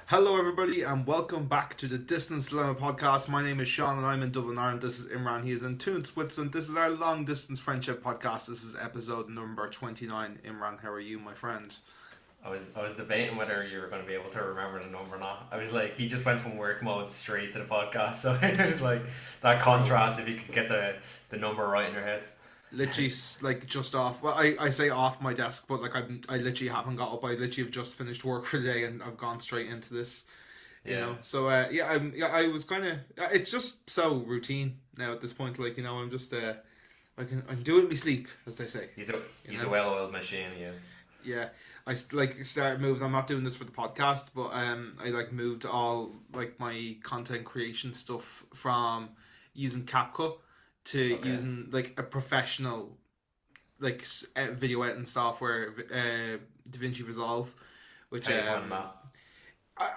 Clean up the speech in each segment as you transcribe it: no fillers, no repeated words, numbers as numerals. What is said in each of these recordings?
Hello, everybody, and welcome back to the Distance Dilemma podcast. My name is Shaun, and I'm in Dublin, Ireland. This is Imran. He is in Tunis, Switzerland. This is our long distance friendship podcast. This is episode number 29. Imran, how are you, my friend? I was debating whether you were going to be able to remember the number or not. I was like, he just went from work mode straight to the podcast, so it was like that contrast. If you could get the number right in your head. Literally, like just off. Well, I say off my desk, but like I literally haven't got up. I literally have just finished work for the day, and I've gone straight into this. You know, so I was kind of. It's just so routine now at this point. Like I'm just I'm doing my sleep, as they say. He's a well-oiled machine. He is. Yeah, I like started moving. I'm not doing this for the podcast, but I like moved all like my content creation stuff from using CapCut to using like a professional like video editing software, DaVinci Resolve, which How you finding that?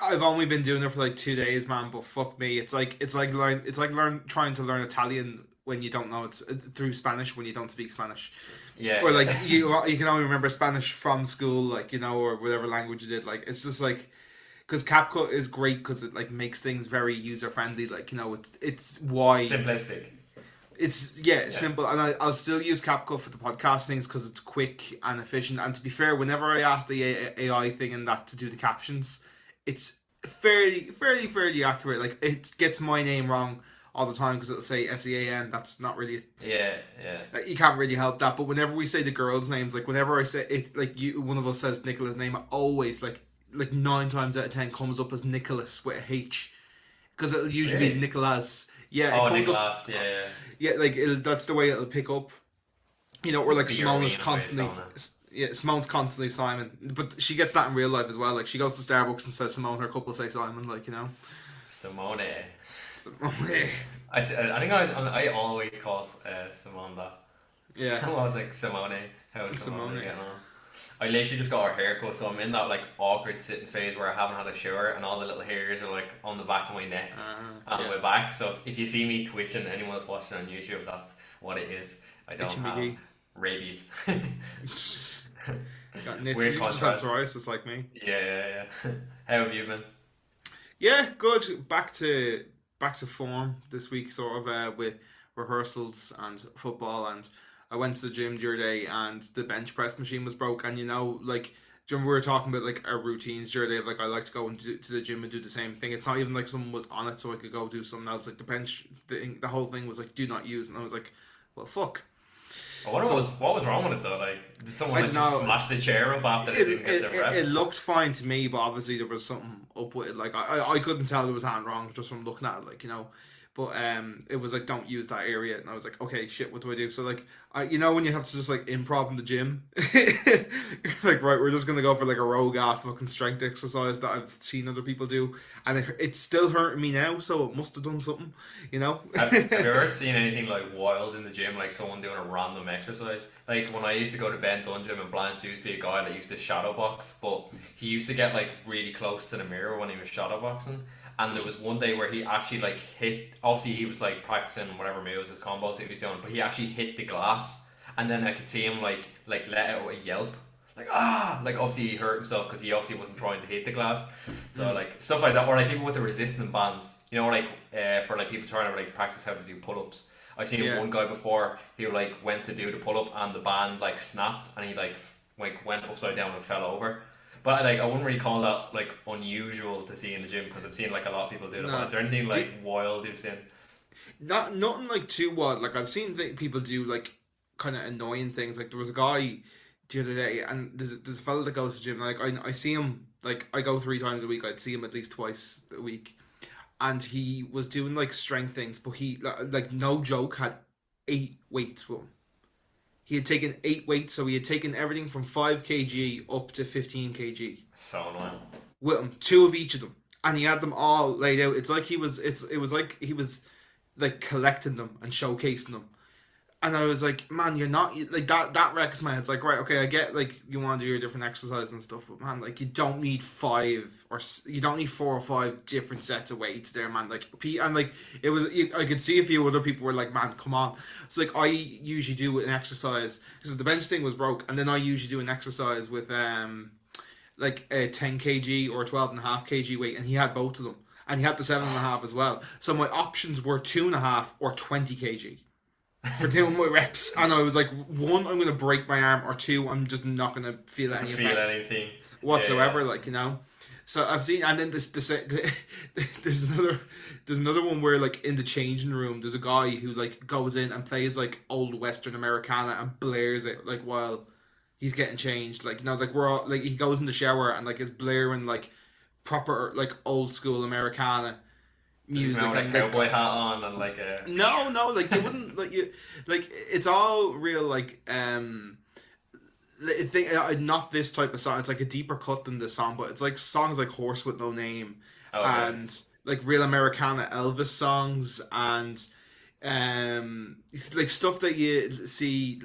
I've only been doing it for like 2 days, man. But fuck me, it's like trying to learn Italian when you don't know it's through Spanish when you don't speak Spanish. Yeah. Or like you can only remember Spanish from school, like or whatever language you did. Like it's just like because CapCut is great because it like makes things very user friendly. Like it's why Simplistic. it's simple, and I'll still use CapCut for the podcast things because it's quick and efficient. And to be fair, whenever I ask the AI thing and that to do the captions, it's fairly accurate. Like it gets my name wrong all the time because it'll say SEAN. That's not really Yeah. you can't really help that. But whenever we say the girls' names, like whenever I say it, like one of us says Nicola's name, it always like 9 times out of 10 comes up as Nicholas with a H because it'll usually be Nicholas. Yeah, Oh, it comes Nicholas. up. Yeah. Yeah, like that's the way it'll pick up. Or like It's the Simone is European way of constantly. spelling it. Yeah, Simone's constantly Simon, but she gets that in real life as well. Like she goes to Starbucks and says Simone, her couple say Simon. Simone. Simone. I think I always call Simone that. Yeah, I was like Simone. How is Simone Simone. getting on? I literally just got her haircut, so I'm in that like awkward sitting phase where I haven't had a shower and all the little hairs are like on the back of my neck and yes. my back. So if you see me twitching, anyone that's watching on YouTube, that's what it is. I don't Itchy have McGee. rabies. Got nits. Weird You just have contrast. psoriasis like me. Yeah. How have you been? Yeah, good. Back to form this week, sort of with rehearsals and football. And I went to the gym the other day, and the bench press machine was broke. And like, do you remember we were talking about like our routines the other day? Of, like, I like to go and to the gym and do the same thing. It's not even like someone was on it, so I could go do something else. Like the bench thing, the whole thing was like do not use, and I was like, well, fuck. I wonder what was wrong with it though. Like, did someone I like don't just know. smash the chair up after they didn't get their rep? It looked fine to me, but obviously there was something up with it. Like I couldn't tell there was anything wrong just from looking at it, But it was like don't use that area, and I was like, okay, shit, what do I do? So like when you have to just like improv in the gym, like right, we're just gonna go for like a rogue ass fucking strength exercise that I've seen other people do, and it's still hurting me now, so it must have done something, Have you ever seen anything like wild in the gym, like someone doing a random exercise? Like when I used to go to Ben Dungeon, and Blanche used to be a guy that used to shadow box, but he used to get like really close to the mirror when he was shadow boxing. And there was one day where he actually like hit. Obviously, he was like practicing whatever moves, his combos that he was doing, but he actually hit the glass. And then I could see him like let out a yelp, like like obviously he hurt himself because he obviously wasn't trying to hit the glass. So like stuff like that, or like people with the resistant bands, like for like people trying to like practice how to do pull-ups. I seen one guy before who like went to do the pull-up and the band like snapped and he like went upside down and fell over. But like I wouldn't really call that like unusual to see in the gym because I've seen like a lot of people do it. No. But is there anything like wild you've seen? nothing like too wild. Like I've seen people do like kind of annoying things. Like there was a guy the other day, and there's a fellow that goes to the gym. Like I see him, like I go 3 times a week. I'd see him at least twice a week, and he was doing like strength things, but he like no joke had 8 weights with him. He had taken 8 weights, so he had taken everything from 5 kg up to 15 kg So annoying. with him, 2 of each of them, and he had them all laid out. It's like it was like he was like collecting them and showcasing them. And I was like, man, you're not like that. That wrecks my head. It's like, right, okay, I get like you want to do your different exercises and stuff, but man, like you don't need 4 or 5 different sets of weights there, man. Like, and like it was, I could see a few other people were like, man, come on. It's like I usually do an exercise because the bench thing was broke, and then I usually do an exercise with like a 10 kg or a 12.5 kg weight, and he had both of them, and he had the 7.5 as well. So my options were 2.5 or 20 kg for doing my reps, and I was like, one, I'm gonna break my arm, or two, I'm just not gonna feel any effect anything whatsoever. Like, you know. So I've seen, and then there's another one where, like, in the changing room, there's a guy who, like, goes in and plays like old Western Americana and blares it, like, while he's getting changed. Like, you know, like, we're all, like, he goes in the shower and, like, is blaring like proper, like, old school Americana music. Does he have, like, and cowboy hat on and like a no, like, you wouldn't, like, you, like, it's all real, like, I think not this type of song. It's like a deeper cut than this song, but it's like songs like "Horse with No Name" and like real Americana Elvis songs, and like stuff that you see,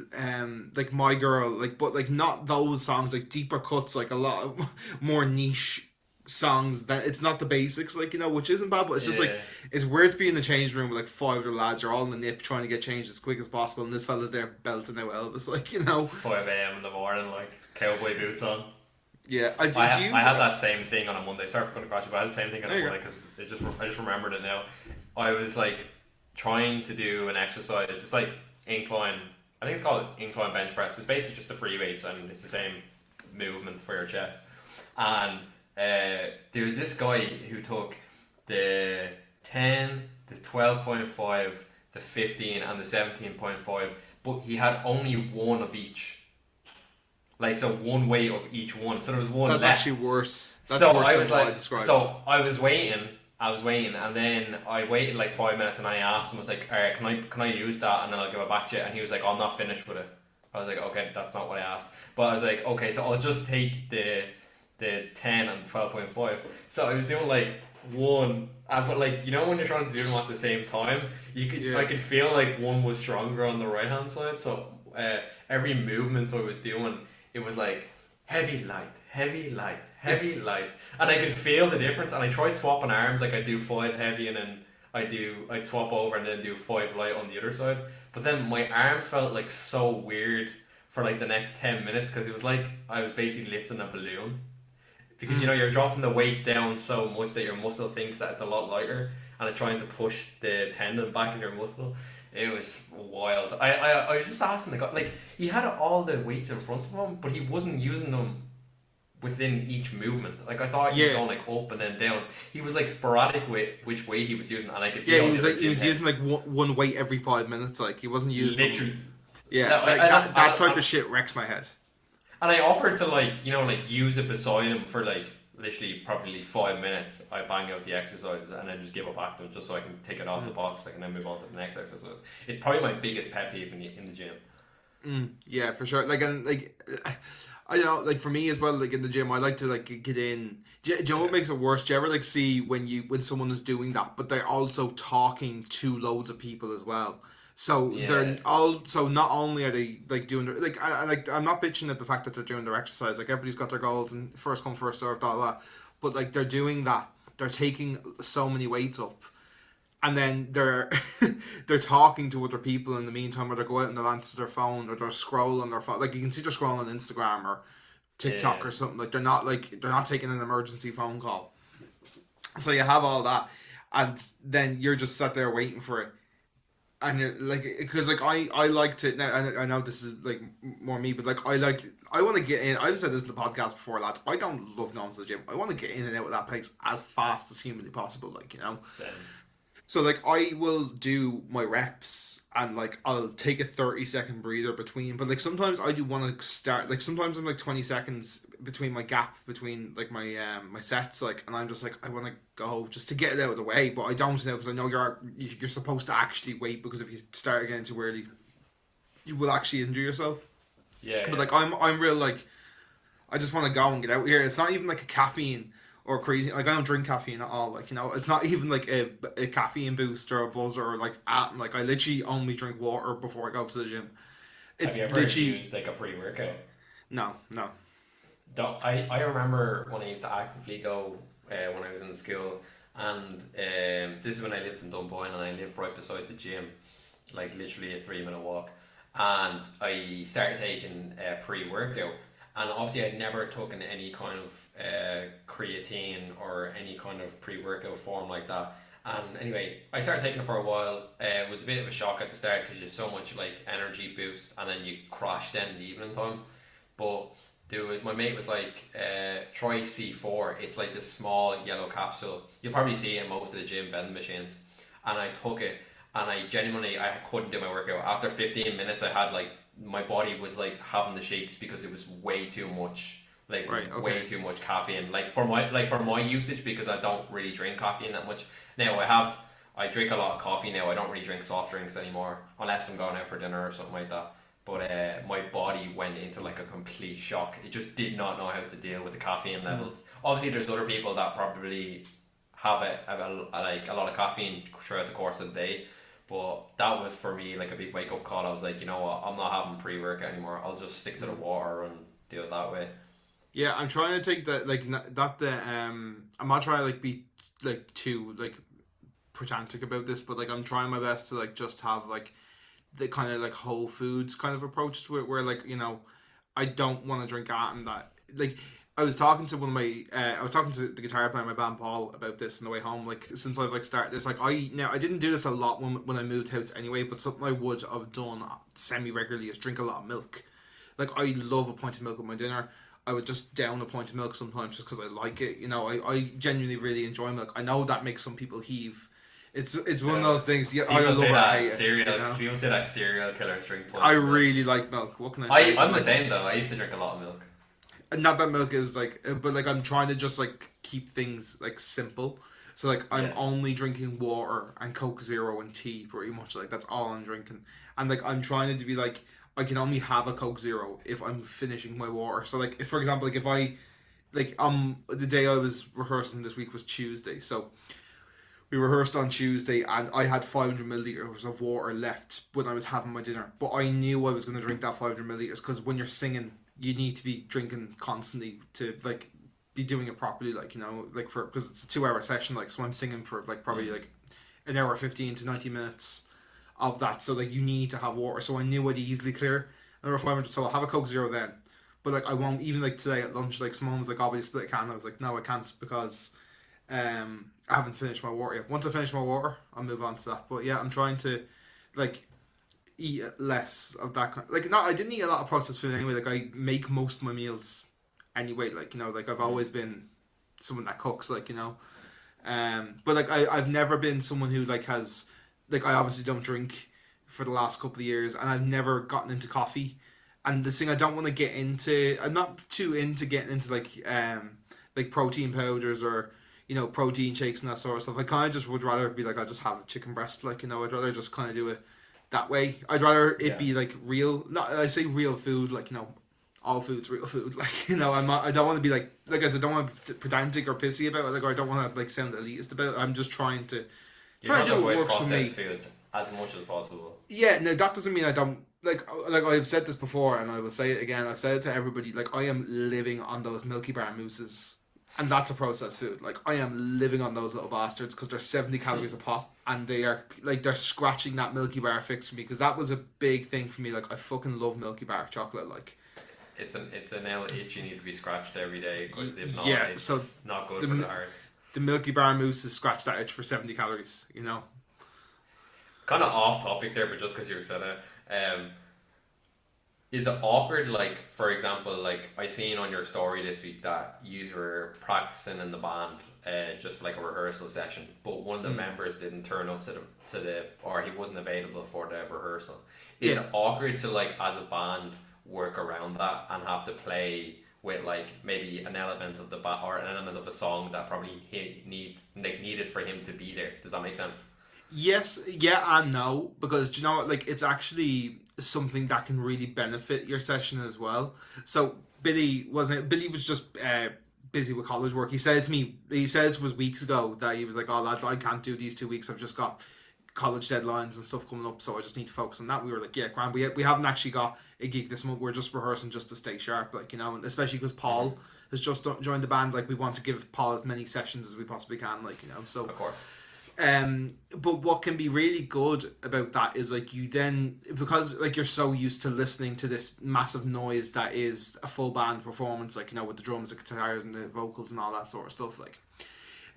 like "My Girl," like, but like not those songs, like deeper cuts, like a lot of more niche songs that it's not the basics, like, you know, which isn't bad, but it's just like, it's weird to be in the change room with like five other lads, you're all in the nip trying to get changed as quick as possible, and this fella's there belting out Elvis, like, you know, 5 a.m. in the morning, like cowboy boots on. Yeah, I had that same thing on a Monday. Sorry for going to crash you, but I had the same thing on a Monday because I just remembered it now. I was like trying to do an exercise. It's like incline. I think it's called incline bench press. It's basically just the free weights, and it's the same movement for your chest. And there was this guy who took the 10, the 12.5, the 15, and the 17.5, but he had only one of each. Like, so one weight of each one. So there was one That's left. Actually worse. That's so worse I was like, I was waiting, and then I waited like 5 minutes, and I asked him, I was like, alright, can I use that, and then I'll give it back to you? And he was like, I'm not finished with it. I was like, okay, that's not what I asked. But I was like, okay, so I'll just take the 10 and 12.5. So I was doing like one, but like, you know, when you're trying to do them at the same time, I could feel like one was stronger on the right hand side. So every movement I was doing, it was like heavy, light, heavy, light, heavy, light, and I could feel the difference. And I tried swapping arms, like I'd do 5 heavy, and then I'd swap over and then do 5 light on the other side. But then my arms felt like so weird for like the next 10 minutes, because it was like I was basically lifting a balloon. Because, you know, you're dropping the weight down so much that your muscle thinks that it's a lot lighter, and it's trying to push the tendon back in your muscle. It was wild. I was just asking the guy, like, he had all the weights in front of him, but he wasn't using them within each movement. Like, I thought he was going like up and then down. He was like sporadic with which weight he was using, and I could see. Yeah, he was using like one weight every 5 minutes. Like, he wasn't using literally. Yeah, that type of shit wrecks my head. And I offered to, like, you know, like, use it beside him for like literally probably 5 minutes. I bang out the exercises and then just give it back to him, just so I can take it off the box, like, and then move on to the next exercise. It's probably my biggest pet peeve in the gym. Yeah, for sure. Like, and like, I know, like, for me as well, like, in the gym, I like to like get in. Do you know what makes it worse? Do you ever like see when someone is doing that, but they're also talking to loads of people as well? So they're also, not only are they like doing their, like, I'm not bitching at the fact that they're doing their exercise. Like, everybody's got their goals and first come first served, all that. But like, they're doing that. They're taking so many weights up, and then they're they're talking to other people in the meantime, or they go out and they'll answer their phone, or they're scrolling their phone. Like, you can see they're scrolling on Instagram or TikTok or something. Like, they're not taking an emergency phone call. So you have all that, and then you're just sat there waiting for it. And you're like, because like I like to, now I know this is like more me, but like I want to get in. I've said this in the podcast before, lads. I don't love going to the gym. I want to get in and out of that place as fast as humanly possible. Like, you know. Same. So like, I will do my reps and like I'll take a 30-second breather between. But like, sometimes I do want to start. Like, sometimes I'm like 20 seconds between my gap between like my my sets. Like, and I'm just like, I want to go just to get it out of the way. But I don't know, because I know you're supposed to actually wait, because if you start again too early, you will actually injure yourself. Yeah. But like, I'm real, like, I just want to go and get out here. It's not even like a caffeine or creatine. Like, I don't drink caffeine at all. Like, you know, it's not even like a caffeine boost or a buzzer or like like, I literally only drink water before I go to the gym. It's Have you ever literally used like a pre-workout? No. I remember when I used to actively go when I was in school, and this is when I lived in Dunboyne, and I lived right beside the gym, like literally a 3-minute walk. And I started taking pre-workout, and obviously I'd never taken any kind of creatine or any kind of pre-workout form like that. And anyway, I started taking it for a while. It was a bit of a shock at the start because you have so much like energy boost, and then you crash then in the evening time. But my mate was like, try C4. It's like this small yellow capsule. You'll probably see it in most of the gym vending machines. And I took it, and I couldn't do my workout. After 15 minutes, I had like, my body was like having the shakes because it was way too much, like way too much caffeine. Like for my usage, because I don't really drink caffeine that much. Now I drink a lot of coffee now. I don't really drink soft drinks anymore unless I'm going out for dinner or something like that. But my body went into like a complete shock. It just did not know how to deal with the caffeine levels. Obviously, there's other people that probably have a lot of caffeine throughout the course of the day. But that was for me like a big wake up call. I was like, you know what, I'm not having pre-workout anymore. I'll just stick to the water and do it that way. Yeah, I'm trying to take that I'm not trying to like be like too like pedantic about this, but like I'm trying my best to like just have like the kind of like whole foods kind of approach to it, where like, you know, I don't want to drink that and that. Like I was talking to the guitar player in my band, Paul, about this on the way home. Like since I've like started this, like I didn't do this a lot when I moved house anyway, but something I would have done semi regularly is drink a lot of milk. Like I love a pint of milk with my dinner. I would just down a pint of milk sometimes just because I like it. You know, I genuinely really enjoy milk. I know that makes some people heave. It's one of those things. Yeah, I love it. People say that cereal killers drink. I really like milk. What can I say? I'm the same though. I used to drink a lot of milk. Not that milk is like, but like I'm trying to just like keep things like simple. So like I'm only drinking water and Coke Zero and tea pretty much. Like that's all I'm drinking. And like I'm trying to be like, I can only have a Coke Zero if I'm finishing my water. So like if, for example, like if I like the day I was rehearsing this week was Tuesday. So we rehearsed on Tuesday and I had 500 milliliters of water left when I was having my dinner. But I knew I was going to drink that 500 milliliters because when you're singing, you need to be drinking constantly to like be doing it properly, like, you know, like for, because it's a 2-hour session, like, so I'm singing for like probably like an hour 15 to 90 minutes of that, so like you need to have water. So I knew I'd easily clear another 500, so I'll have a Coke Zero then, but like I won't. Even like today at lunch, like someone was like, "Oh, will you split a can?" I was like, "No, I can't because I haven't finished my water yet. Once I finish my water, I'll move on to that." But yeah, I'm trying to like eat less of that kind. Like, not, I didn't eat a lot of processed food anyway. Like I make most of my meals anyway. Like, you know, like I've always been someone that cooks, like, you know. But like I've never been someone who like has, like, I obviously don't drink for the last couple of years, and I've never gotten into coffee. And the thing I don't want to get into, I'm not too into getting into like protein powders or, you know, protein shakes and that sort of stuff. I kind of just would rather be like, I'll just have a chicken breast, like, you know. I'd rather just kind of do it that way. I'd rather it be like real, not, I say real food, like, you know, all food's real food, like, you know. I don't want to be like I said, I don't want to be pedantic or pissy about it, like, or I don't want to like sound elitist about it. I'm just trying to do what works for me. Foods as much as possible. Yeah, no, that doesn't mean I don't like I've said this before and I will say it again. I've said it to everybody, like, I am living on those Milky Bar mousses, and that's a processed food. Like, I am living on those little bastards because they're 70 calories a pop, and they are like, they're scratching that Milky Bar fix for me, because that was a big thing for me. Like, I fucking love Milky Bar chocolate. Like, it's an itch you need to be scratched every day, because if not, it's not good for the heart. The Milky Bar mousses scratch that itch for 70 calories, you know. Kind of off topic there, but just because you said it, is it awkward, like, for example, like, I seen on your story this week that you were practicing in the band, just for like a rehearsal session, but one of the members didn't turn up to the or he wasn't available for the rehearsal. Is it awkward to, like, as a band, work around that and have to play with like maybe an element of the or an element of a song that probably needed for him to be there? Does that make sense? Yes, yeah, and no, because, do you know what, like, it's actually something that can really benefit your session as well. So Billy was just busy with college work. He said to me, it was weeks ago, that he was like, "Oh lads, I can't do these 2 weeks. I've just got college deadlines and stuff coming up, so I just need to focus on that." We were like, "Yeah, grand. We haven't actually got a gig this month. We're just rehearsing just to stay sharp, like, you know." And especially because Paul has just joined the band, like, we want to give Paul as many sessions as we possibly can, like, you know. So of course. But what can be really good about that is like you then, because like you're so used to listening to this massive noise that is a full band performance, like with the drums, the guitars, and the vocals and all that sort of stuff. Like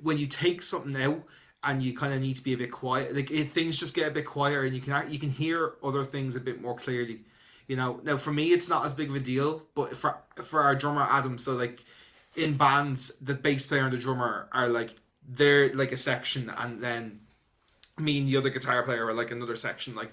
when you take something out and you kind of need to be a bit quiet, like things just get a bit quieter, and you can hear other things a bit more clearly. Now for me it's not as big of a deal, but for our drummer Adam, so like in bands, the bass player and the drummer are like they're like a section, and then me and the other guitar player are like another section. Like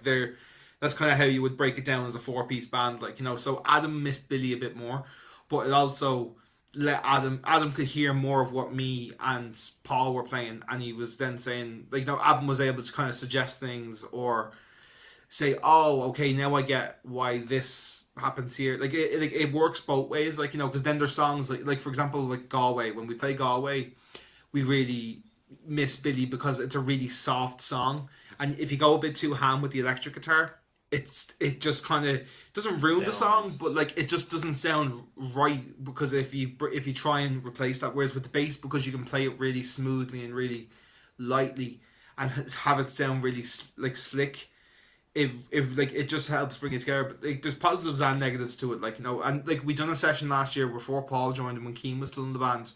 that's kind of how you would break it down as a 4-piece band. Like so Adam missed Billy a bit more, but it also let Adam could hear more of what me and Paul were playing, and he was then saying like Adam was able to kind of suggest things or say, oh, okay, now I get why this happens here. Like it works both ways, like because then there's songs like for example like Galway. When we play Galway, we really miss Billy because it's a really soft song, and if you go a bit too ham with the electric guitar, it just kind of doesn't ruin the song, but like it just doesn't sound right, because if you try and replace that, whereas with the bass, because you can play it really smoothly and really lightly and have it sound really like slick, it just helps bring it together. But like, there's positives and negatives to it, like and like we done a session last year before Paul joined and when Keane was still in the band,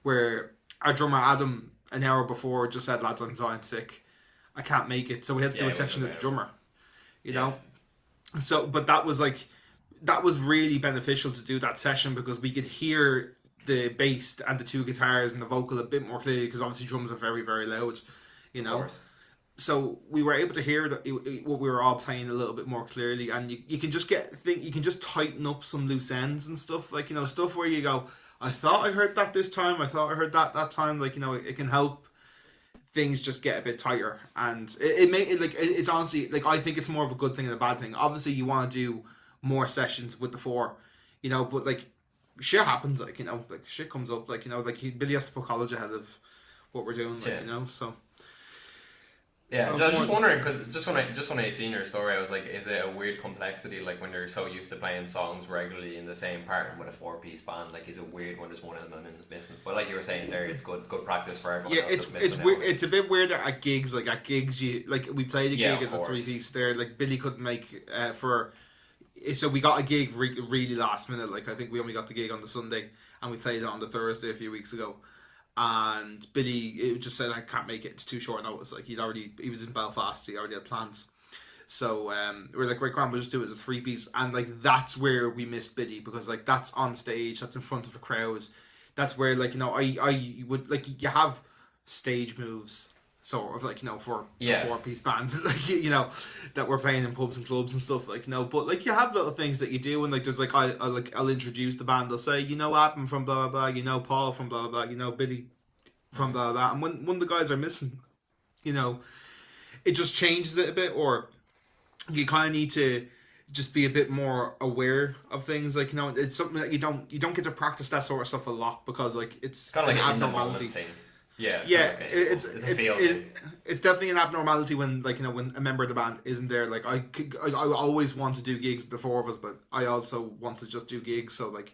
where our drummer Adam an hour before just said, lads, I'm dying sick, I can't make it, so we had to do a session with the drummer, you know. So but that was really beneficial to do that session, because we could hear the bass and the two guitars and the vocal a bit more clearly, because obviously drums are very, very loud, so we were able to hear what we were all playing a little bit more clearly, and you can just you can just tighten up some loose ends and stuff, like stuff where you go, I thought I heard that this time, I thought I heard that time, like it can help things just get a bit tighter, and it's honestly, like, I think it's more of a good thing than a bad thing. Obviously you want to do more sessions with the 4, but like shit happens, like like shit comes up, like Billy has to put college ahead of what we're doing, like so. Yeah, I was just wondering, because just when I seen your story, I was like, is it a weird complexity, like when you're so used to playing songs regularly in the same pattern with a 4-piece band? Like, is it weird when there's one element is missing? But like you were saying there, it's good practice for everyone. Yeah, it's weird. It's a bit weird at gigs. Like at gigs, we played a gig as a 3-piece there. Like Billy couldn't make so we got a gig really last minute. Like I think we only got the gig on the Sunday, and we played it on the Thursday a few weeks ago. And Billy just said, I can't make it, it's too short notice. Like he was in Belfast, he already had plans. So we're like, right, grand, we'll just do it as a 3-piece. And like that's where we missed Billy, because like that's on stage, that's in front of a crowd. That's where like I would like, you have stage moves sort of like for a 4-piece band, like that we're playing in pubs and clubs and stuff, like but like you have little things that you do, and like there's like I'll introduce the band, I'll say Adam from blah blah blah, Paul from blah blah blah, Billy from blah blah, and when one of the guys are missing, it just changes it a bit, or you kind of need to just be a bit more aware of things, like it's something that you don't get to practice that sort of stuff a lot, because like it's kind of like an abnormality thing. It's definitely an abnormality when when a member of the band isn't there. Like I always want to do gigs with the 4 of us, but I also want to just do gigs. So like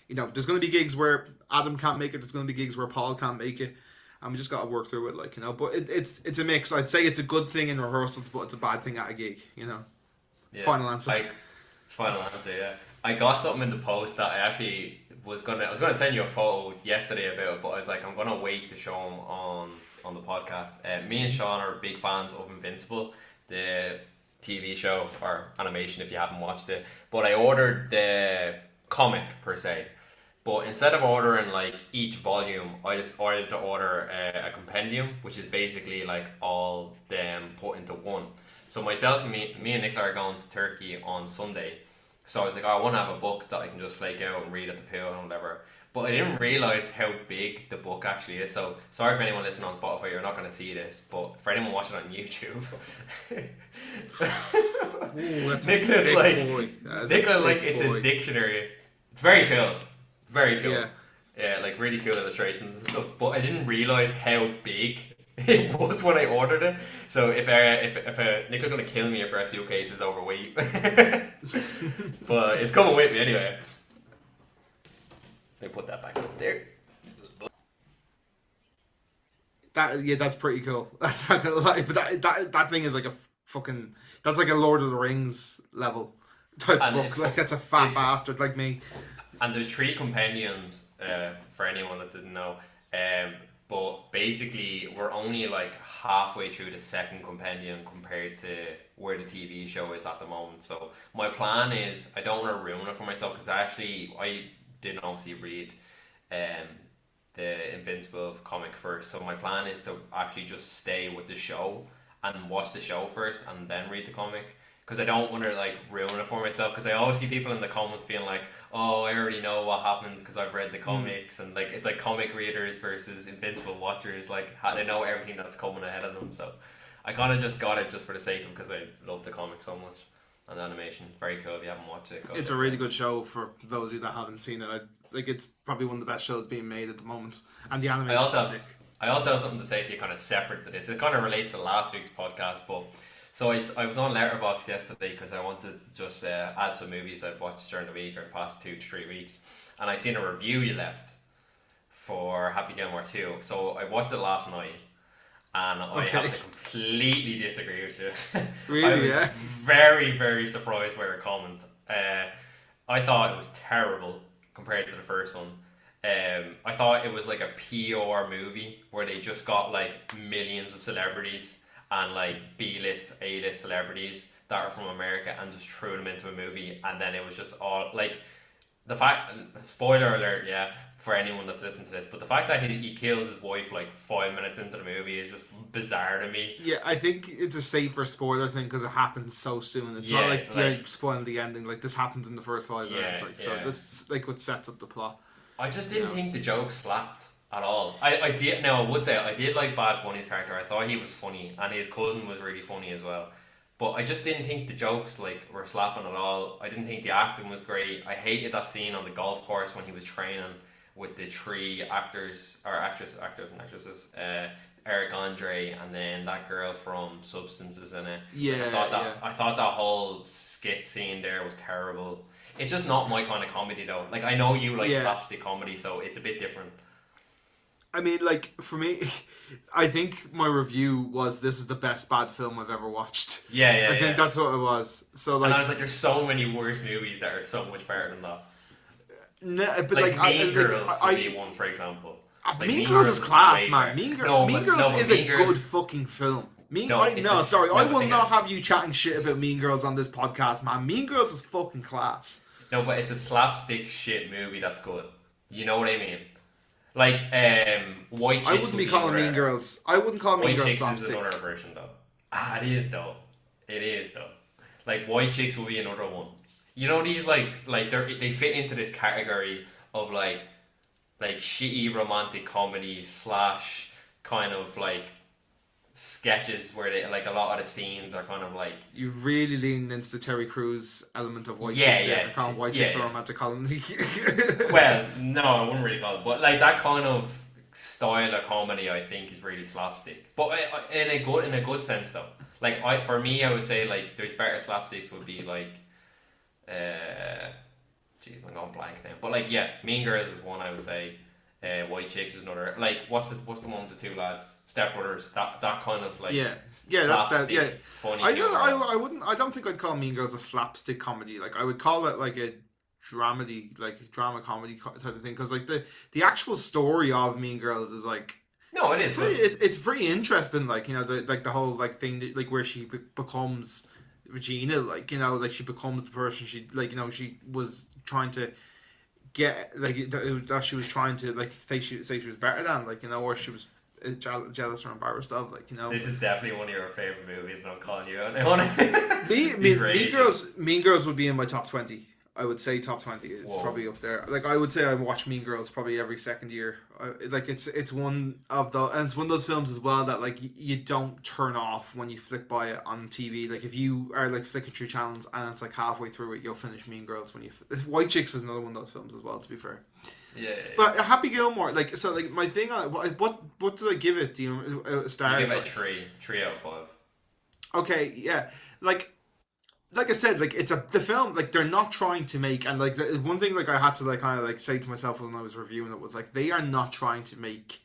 there's going to be gigs where Adam can't make it. There's going to be gigs where Paul can't make it, and we just got to work through it. Like but it's a mix. I'd say it's a good thing in rehearsals, but it's a bad thing at a gig. Final answer. Final answer. Yeah, I got something in the post that I was gonna send you a photo yesterday about it, but I was like, I'm gonna wait to show them on the podcast. Me and Shaun are big fans of Invincible, the TV show or animation if you haven't watched it. But I ordered the comic per se. But instead of ordering like each volume, I just ordered to order a compendium, which is basically like all them put into one. So myself and me and Nicola are going to Turkey on Sunday. So I was like, I want to have a book that I can just flake out and read at the pool and whatever. But I didn't realise how big the book actually is. So sorry for anyone listening on Spotify, you're not going to see this. But for anyone watching on YouTube, Nicola, it's a dictionary. It's very cool. Very cool. Yeah, like really cool illustrations and stuff. But I didn't realise how big it was when I ordered it. So if Nicola's gonna kill me if our suitcase is overweight, but it's coming with me anyway. Let me put that back up there. That's pretty cool. That's not gonna lie, but that thing is like a fucking. That's like a Lord of the Rings level type And book. Like that's a fat it's bastard like me. And there's 3 compendiums for anyone that didn't know. But basically, we're only like halfway through the second compendium compared to where the TV show is at the moment. So my plan is, I don't want to ruin it for myself because I didn't obviously read the Invincible comic first. So my plan is to actually just stay with the show and watch the show first and then read the comic. Because I don't want to like ruin it for myself. Because I always see people in the comments being like, "Oh, I already know what happens because I've read the comics," and like it's like comic readers versus Invincible watchers. Like they know everything that's coming ahead of them. So I kind of just got it just for the sake of because I love the comic so much and the animation. Very cool. If you haven't watched it, It's a really good show for those of you that haven't seen it. Like it's probably one of the best shows being made at the moment, and the animation is sick. I also have something to say to you, kind of separate to this. It kind of relates to last week's podcast, but. So I was on Letterboxd yesterday because I wanted to just add some movies I've watched during the week or the past 2 to 3 weeks, and I seen a review you left for Happy Gilmore 2. So I watched it last night, and I have to completely disagree with you. Really? I was very, very surprised by your comment. I thought it was terrible compared to the first one. I thought it was like a PR movie where they just got like millions of celebrities and like B-list, A-list celebrities that are from America and just threw them into a movie, and then it was just all like the fact. Spoiler alert, yeah, for anyone that's listening to this, but the fact that he kills his wife like 5 minutes into the movie is just bizarre to me. Yeah, I think it's a safer spoiler thing because it happens so soon. It's not like you're spoiling the ending. Like this happens in the first 5 minutes. So this is like what sets up the plot. I just didn't think the joke slapped at all. I did. Now I would say I did like Bad Bunny's character. I thought he was funny, and his cousin was really funny as well. But I just didn't think the jokes like were slapping at all. I didn't think the acting was great. I hated that scene on the golf course when he was training with the 3 actors and actresses. Eric Andre and then that girl from Substances in it. Yeah, I thought that whole skit scene there was terrible. It's just not my kind of comedy though. Like I know you like slapstick comedy, so it's a bit different. I mean, like, for me, I think my review was this is the best bad film I've ever watched. I think that's what it was. So, like, and I was like, there's so many worse movies that are so much better than that. No, but like Mean Girls would be one, for example. Like, Mean Girls is class, man. Mean Girls is a good fucking film. I will not have you chatting shit about Mean Girls on this podcast, man. Mean Girls is fucking class. No, but it's a slapstick shit movie that's good. You know what I mean? Like, White Chicks. I wouldn't be calling Mean Girls. I wouldn't call Mean Girls slapstick. White Chicks is another version, though. It is, though. It is, though. Like, White Chicks will be another one. You know, these, like they fit into this category of, like shitty romantic comedies / kind of, like, sketches where they, like, a lot of the scenes are kind of, like... You really lean into the Terry Crews element of White Chicks. White Chicks are romantic comedy. Well, no, I wouldn't really call it. But, like, that kind of style of comedy, I think, is really slapstick. But in a good sense, though. Like, for me, I would say, like, there's better slapsticks would be, like... I'm going blank now. But, like, yeah, Mean Girls is one, I would say. White Chicks is another. Like, what's the one with the 2 lads? Step Brothers. That kind of, like, that's that. Yeah, funny. I don't think I'd call Mean Girls a slapstick comedy. Like, I would call it like a dramedy, like drama comedy type of thing. Because like the actual story of Mean Girls is like. No, it is. It's pretty interesting. Like, you know, the whole like thing that, like where she becomes Regina. Like, you know, like she becomes the person she, like, you know, she was trying to get, like, that she was trying to, like, say she was better than, like, you know, or she was jealous or embarrassed of, like, you know. This is definitely one of your favourite movies, and I'm calling you out now. Mean Girls would be in my top 20. I would say top 20 is probably up there. Like, I would say I watch Mean Girls probably every second year. Like, it's one of those films as well that, like, you don't turn off when you flick by it on TV. Like, if you are, like, flicking through channels and it's, like, halfway through it, you'll finish Mean Girls when you... White Chicks is another one of those films as well, to be fair. Yeah. But Happy Gilmore, like, so, like, my thing on it, what did I give it? Do you know, stars? You give it 3 out of 5. Okay, yeah. Like I said, like, the film, like, they're not trying to make, and, like, one thing, like, I had to, like, kind of, like, say to myself when I was reviewing it was, like, they are not trying to make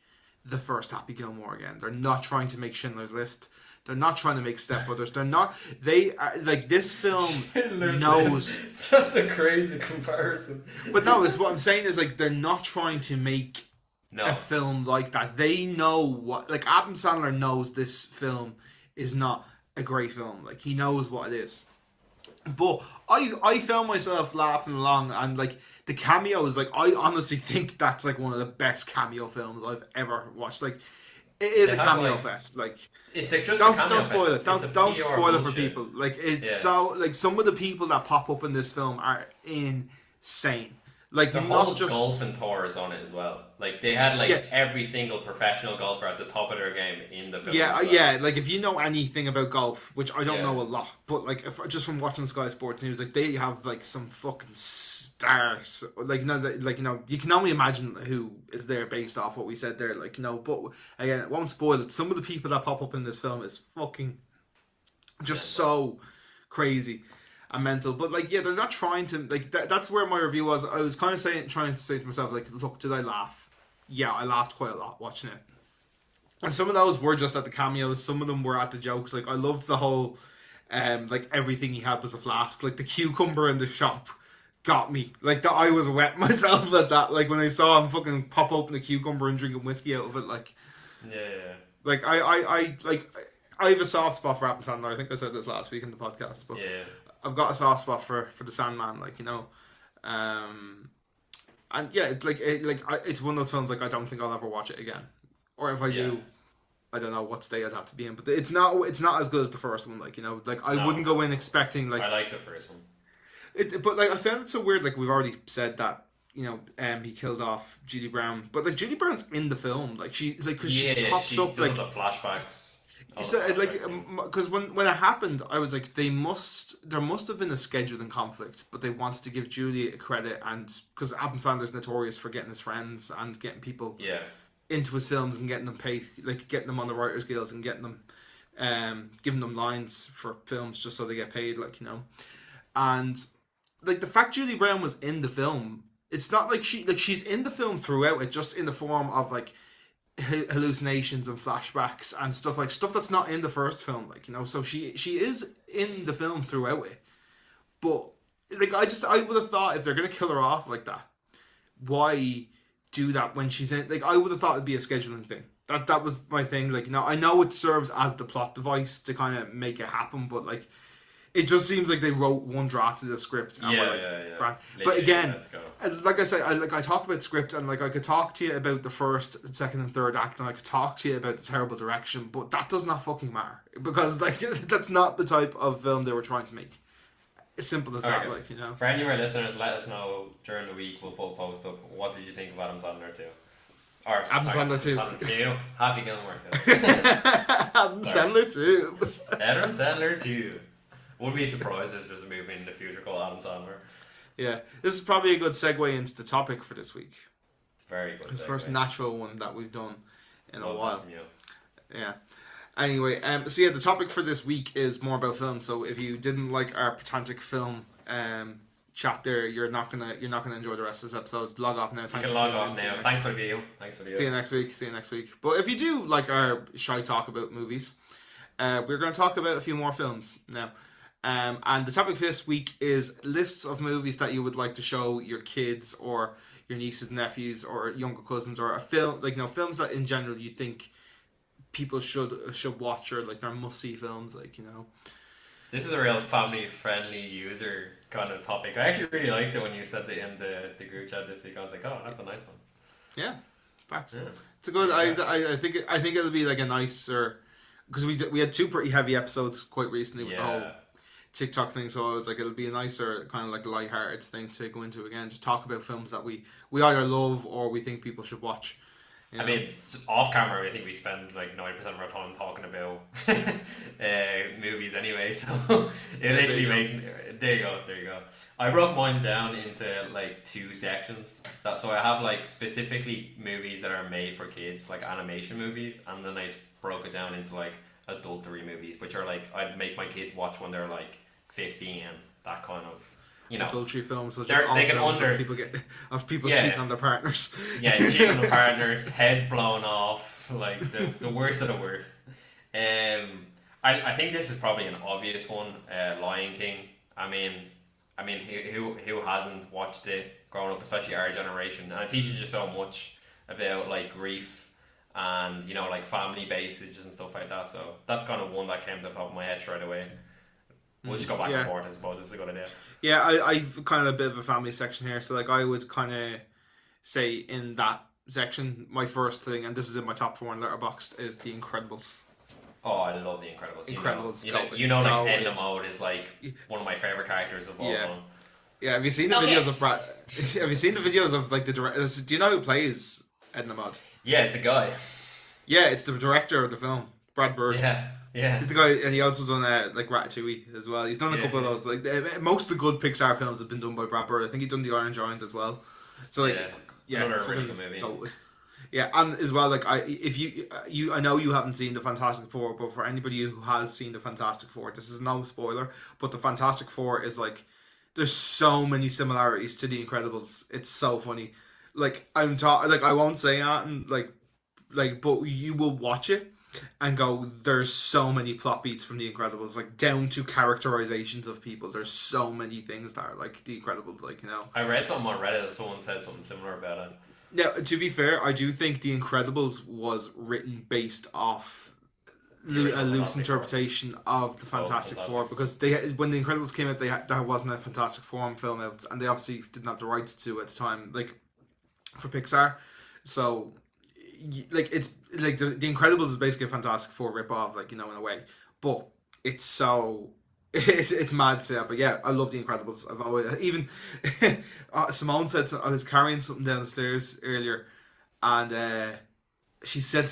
the first Happy Gilmore again. They're not trying to make Schindler's List. They're not trying to make Step Brothers. They're not. They are, like, this film Schindler's knows. List. That's a crazy comparison. But no, it's what I'm saying is like they're not trying to make a film like that. They know what, like, Adam Sandler knows this film is not a great film. Like, he knows what it is. But I found myself laughing along, and like the cameos, like I honestly think that's like one of the best cameo films I've ever watched. Like, it is a cameo fest. Like, it's like just don't a cameo spoil fest. it. Don't spoil it for people. Like, it's so like some of the people that pop up in this film are insane. Like, the not whole just golfing tour is on it as well. Like, they had like every single professional golfer at the top of their game in the film. Yeah. Like, if you know anything about golf, which I don't know a lot, but like just from watching Sky Sports News, like they have like some fucking stars. Like, you can only imagine who is there based off what we said there. Like, but again, it won't spoil it. Some of the people that pop up in this film is fucking just so crazy and mental. But like, they're not trying to like that's where my review was. I was kind of trying to say to myself, like, look, did I laugh? Yeah, I laughed quite a lot watching it. And some of those were just at the cameos, some of them were at the jokes. Like, I loved the whole like everything he had was a flask. Like, the cucumber in the shop got me. Like, that I was wet myself at that. Like, when I saw him fucking pop open the cucumber and drinking whiskey out of it, like, like I have a soft spot for Adam Sandler. I think I said this last week in the podcast, but I've got a soft spot for the Sandman, like, and yeah, it's one of those films like I don't think I'll ever watch it again, or if I do, I don't know what state I'd have to be in. But it's not as good as the first one, like, like I wouldn't go in expecting like I like the first one. But like I found it so weird. Like, we've already said that he killed off Julie Brown, but like Julie Brown's in the film, like she because she pops up like the flashbacks. So, like, because when it happened, I was like, there must have been a scheduling conflict, but they wanted to give Julie a credit, and because Adam Sandler's notorious for getting his friends and getting people into his films and getting them paid, like getting them on the Writers Guild and getting them, giving them lines for films just so they get paid, like, and like the fact Julie Brown was in the film, it's not like she's in the film throughout it, just in the form of like hallucinations and flashbacks and stuff that's not in the first film, like, so she is in the film throughout it. But like, I would have thought if they're gonna kill her off like that, why do that when she's in? Like, I would have thought it'd be a scheduling thing. That was my thing. Like, I know it serves as the plot device to kind of make it happen, but like, it just seems like they wrote one draft of the script and But again, like I said, I talk about script, and like I could talk to you about the first, second, and third act, and I could talk to you about the terrible direction, but that does not fucking matter, because like that's not the type of film they were trying to make. As simple as that, like, For any of our listeners, let us know during the week. We'll put a post up. What did you think of Adam Sandler 2? Or Adam Sandler 2. Happy Gilmore 2. Adam Sandler 2. Adam Sandler 2. Wouldn't be surprised if there's a movie in the future called Adam Sandler. Yeah, this is probably a good segue into the topic for this week. Very good. The first natural one that we've done in a while. From you. Yeah. Anyway, so yeah, the topic for this week is more about film. So if you didn't like our pedantic film chat there, you're not gonna enjoy the rest of this episode. Log off now. You can log off now. Thanks for the view. See you next week. But if you do like our shy talk about movies, we're going to talk about a few more films now. And the topic for this week is lists of movies that you would like to show your kids or your nieces and nephews or younger cousins, or a film, like, films that in general you think people should watch, or like they're must-see films, like, This is a real family-friendly user kind of topic. I actually really liked it when you said it in the group chat this week. I was like, oh, that's a nice one. Yeah, facts. Yeah. It's a good. I think it'll be like a nicer, because we had two pretty heavy episodes quite recently with the whole TikTok thing, so I was like, it'll be a nicer kind of like lighthearted thing to go into again, just talk about films that we either love or we think people should watch. I mean, off camera, I think we spend like 90% of our time talking about movies anyway, so it literally makes. There you go. I broke mine down into like two sections. So I have like specifically movies that are made for kids, like animation movies, and then I broke it down into like adultery movies, which are like I'd make my kids watch when they're like 15, that kind of you know, adultery films, so just they all can films under of people Yeah. cheating on their partners. yeah, cheating on the partners, heads blown off, like the worst of the worst. I think this is probably an obvious one. Lion King. I mean, who hasn't watched it growing up, especially our generation? And it teaches you so much about like grief and like family bases and stuff like that. So that's kind of one that came to the top of my head straight away. We'll just go back and forth, I suppose. It's a good idea. Yeah, I've kind of a bit of a family section here, so like I would kind of say in that section, my first thing, and this is in my top 4 on Letterboxd, is The Incredibles. Oh, I love The Incredibles. Incredibles. Like Edna Mode is like one of my favorite characters of all time. Yeah, have you seen the videos of Brad? Have you seen the videos of like the director? Do you know who plays Edna Mode? Yeah, it's a guy. Yeah, it's the director of the film, Brad Bird. Yeah. He's the guy, and he also done like Ratatouille as well. He's done a couple of those. Like most of the good Pixar films have been done by Brad Bird. I think he done The Iron Giant as well. So like, another really good movie. Yeah, and as well, like I know you haven't seen the Fantastic Four, but for anybody who has seen the Fantastic Four, this is no spoiler, but the Fantastic Four is like, there's so many similarities to The Incredibles. It's so funny. Like I won't say that, and but you will watch it and go, there's so many plot beats from The Incredibles, like down to characterizations of people. There's so many things that are like The Incredibles, like I read something on Reddit that someone said something similar about it. Now, to be fair, I do think The Incredibles was written based off a loose interpretation of the Fantastic Four, because when The Incredibles came out, there wasn't a Fantastic Four film out, and they obviously didn't have the rights to at the time, like for Pixar. So, like it's like the Incredibles is basically a Fantastic Four rip-off, like in a way, but it's so. It's mad to say that, but yeah, I love The Incredibles. I've always even Simone said I was carrying something down the stairs earlier, and she said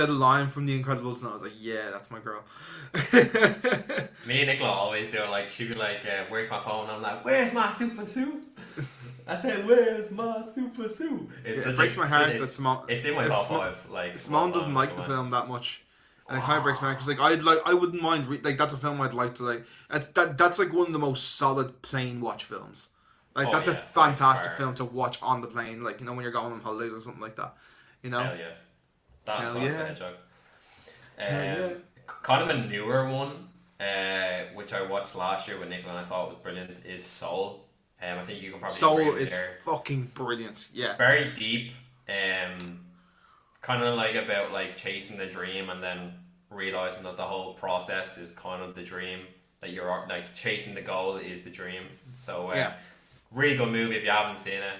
a line from The Incredibles, and I was like, yeah, that's my girl. Me and Nicola always do it. Like she'd be like, "Where's my phone?" And I'm like, "Where's my super suit?" I said, "Where's my super suit?" It breaks my heart that Simone. It's in my top 5. Like Simone doesn't like the film that much. And it kind of breaks my heart, because I wouldn't mind that's a film I'd like to like. That's like one of the most solid plane watch films. Like that's a fantastic film to watch on the plane, like when you're going on holidays or something like that. Hell yeah, that's Hell yeah. Kind of a newer one, which I watched last year with Nicola and I thought was brilliant, is Soul. I think you can probably Soul is fucking brilliant. Yeah, very deep. Kind of like about like chasing the dream and then realizing that the whole process is kind of the dream, that you're like chasing the goal is the dream. So really good movie if you haven't seen it.